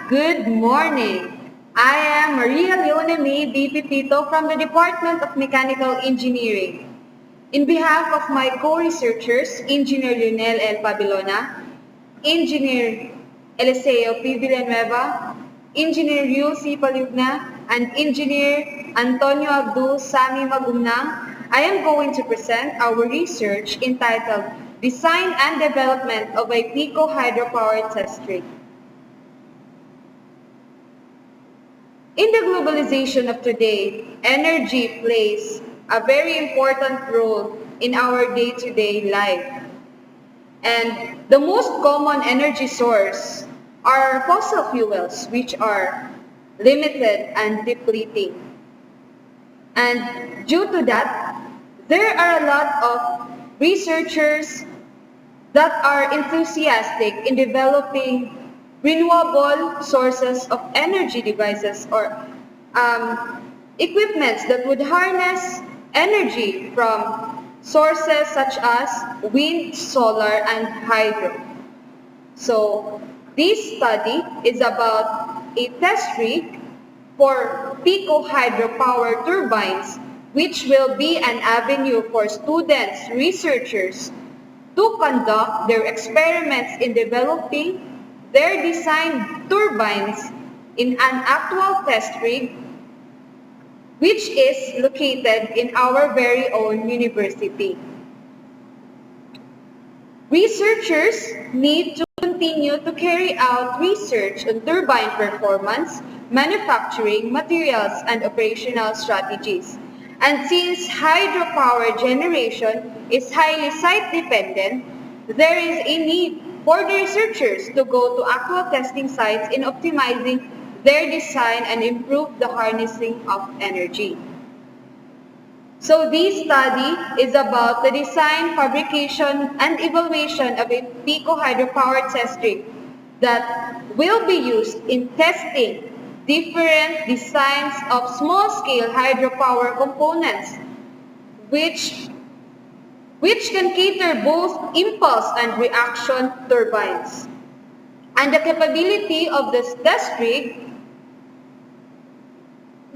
Good morning. I am Maria Leonemi BP Pico from the Department of Mechanical Engineering. In behalf of my co-researchers, Engineer Lionel L. Pabilona, Engineer Eliseo P. Villanueva, Engineer Yul C. Palugna, and Engineer Antonio Abdul Sami Magumnang, I am going to present our research entitled Design and Development of a Pico Hydropower Test Rig. In the globalization of today, energy plays a very important role in our day-to-day life. And the most common energy source are fossil fuels, which are limited and depleting. And due to that, there are a lot of researchers that are enthusiastic in developing renewable sources of energy devices or equipments that would harness energy from sources such as wind, solar, and hydro. So this study is about a test rig for Pico hydropower turbines, which will be an avenue for students, researchers, to conduct their experiments in developing their designed turbines in an actual test rig, which is located in our very own university. Researchers need to continue to carry out research on turbine performance, manufacturing, materials, and operational strategies. And since hydropower generation is highly site-dependent, there is a need for the researchers to go to actual testing sites in optimizing their design and improve the harnessing of energy. So this study is about the design, fabrication, and evaluation of a Pico hydropower test rig that will be used in testing different designs of small-scale hydropower components, which can cater both impulse and reaction turbines. And the capability of this test rig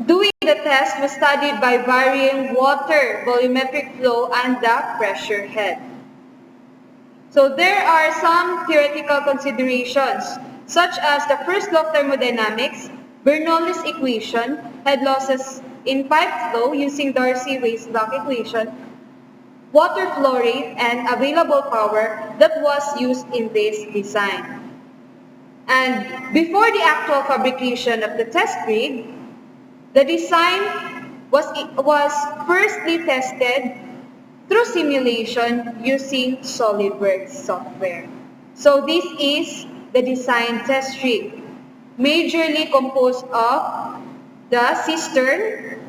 doing the test was studied by varying water volumetric flow and the pressure head. So there are some theoretical considerations, such as the first law of thermodynamics, Bernoulli's equation, head losses in pipe flow using Darcy-Weisbach equation, water flow rate, and available power that was used in this design. And before the actual fabrication of the test rig, the design was firstly tested through simulation using SolidWorks software. So this is the design test rig, majorly composed of the cistern,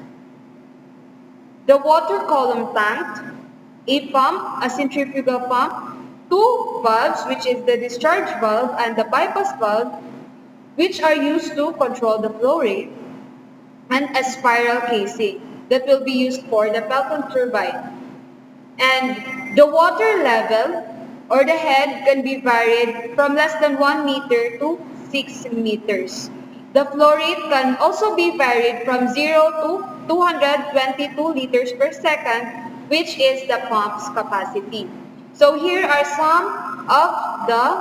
the water column tank, a pump, a centrifugal pump, two valves, which is the discharge valve and the bypass valve, which are used to control the flow rate, and a spiral casing that will be used for the Pelton turbine. And the water level or the head can be varied from less than 1 meter to 6 meters. The flow rate can also be varied from 0 to 222 liters per second, which is the pump's capacity. So here are some of the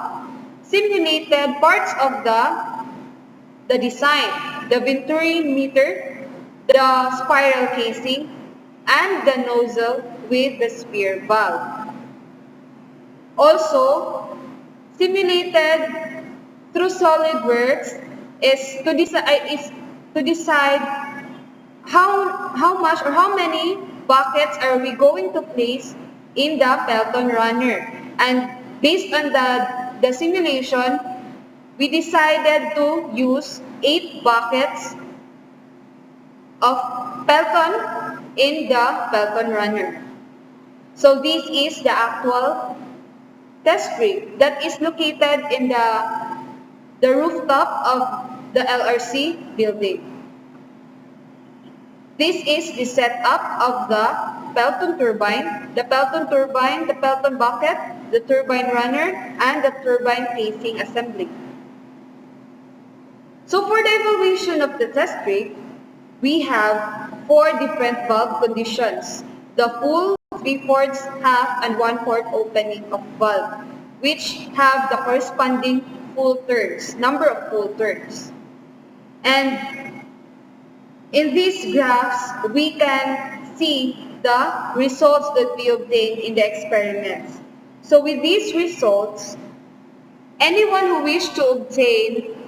simulated parts of the design: the Venturi meter, the spiral casing, and the nozzle with the sphere valve. Also, simulated through SolidWorks is to decide how much or how many buckets are we going to place in the Pelton runner. And based on the simulation, we decided to use 8 buckets of Pelton in the Pelton runner. So this is the actual test rig that is located in the rooftop of the LRC building. This is the setup of the Pelton turbine, the Pelton bucket, the turbine runner, and the turbine casing assembly. So for the evaluation of the test rig, we have 4 different valve conditions: the full, 3/4, half, and 1/4 opening of valve, which have the corresponding full turns, number of full turns. And in these graphs, we can see the results that we obtained in the experiments. So with these results, anyone who wishes to obtain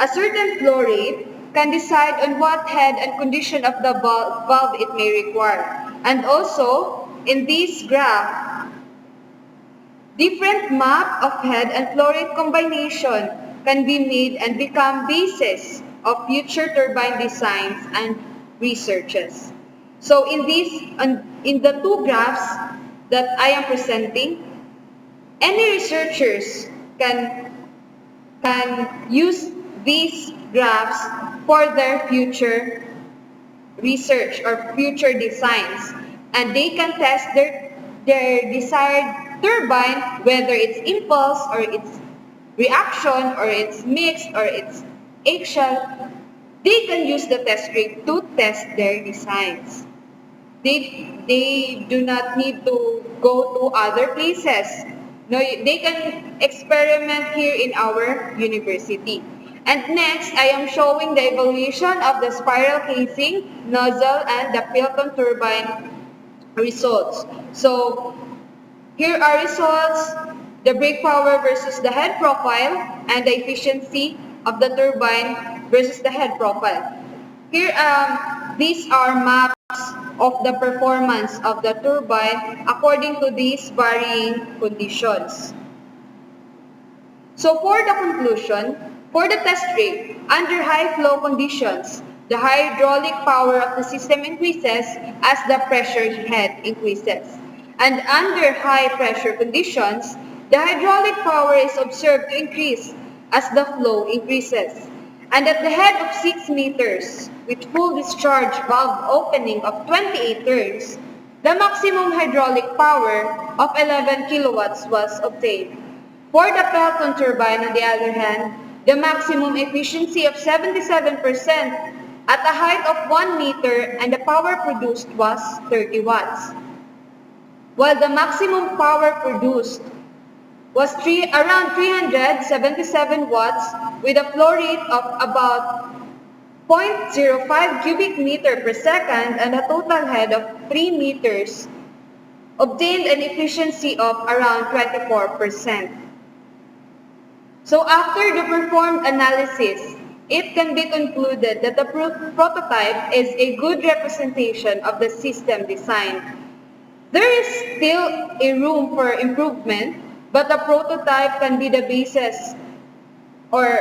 a certain flow rate can decide on what head and condition of the valve it may require. And also, in this graph, different map of head and flow rate combination can be made and become basis of future turbine designs and researches. So in the 2 graphs that I am presenting, any researchers can use these graphs for their future research or future designs, and they can test their desired turbine, whether it's impulse or it's reaction or it's mixed or it's eggshell. They can use the test rig to test their designs. They do not need to go to other places. No, they can experiment here in our university. And next, I am showing the evaluation of the spiral casing, nozzle, and the Pilton turbine results. So here are results: the brake power versus the head profile, and the efficiency of the turbine versus the head profile. Here, these are maps of the performance of the turbine according to these varying conditions. So for the conclusion, for the test rig, under high flow conditions, the hydraulic power of the system increases as the pressure head increases. And under high pressure conditions, the hydraulic power is observed to increase as the flow increases. And at the head of 6 meters, with full discharge valve opening of 28 turns, the maximum hydraulic power of 11 kilowatts was obtained. For the Pelton turbine, on the other hand, the maximum efficiency of 77% at a height of 1 meter and the power produced was 30 watts. While the maximum power produced was around 377 watts with a flow rate of about 0.05 cubic meter per second and a total head of 3 meters, obtained an efficiency of around 24%. So after the performed analysis, it can be concluded that the prototype is a good representation of the system design. There is still a room for improvement, but the prototype can be the basis or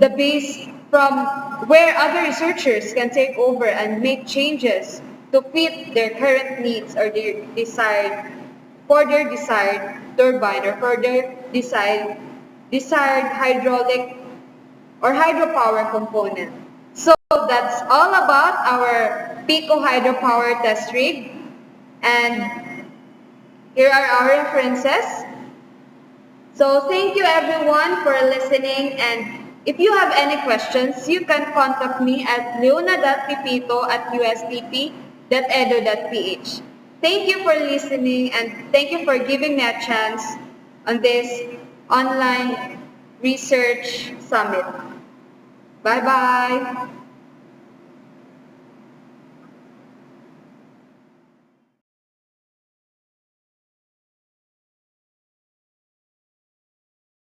the base from where other researchers can take over and make changes to fit their current needs or their desired turbine or for their desired hydraulic or hydropower component. So that's all about our Pico hydropower test rig, and here are our references. So thank you everyone for listening, and if you have any questions, you can contact me at leona.pipito@ustp.edu.ph. Thank you for listening, and thank you for giving me a chance on this online research summit. Bye-bye.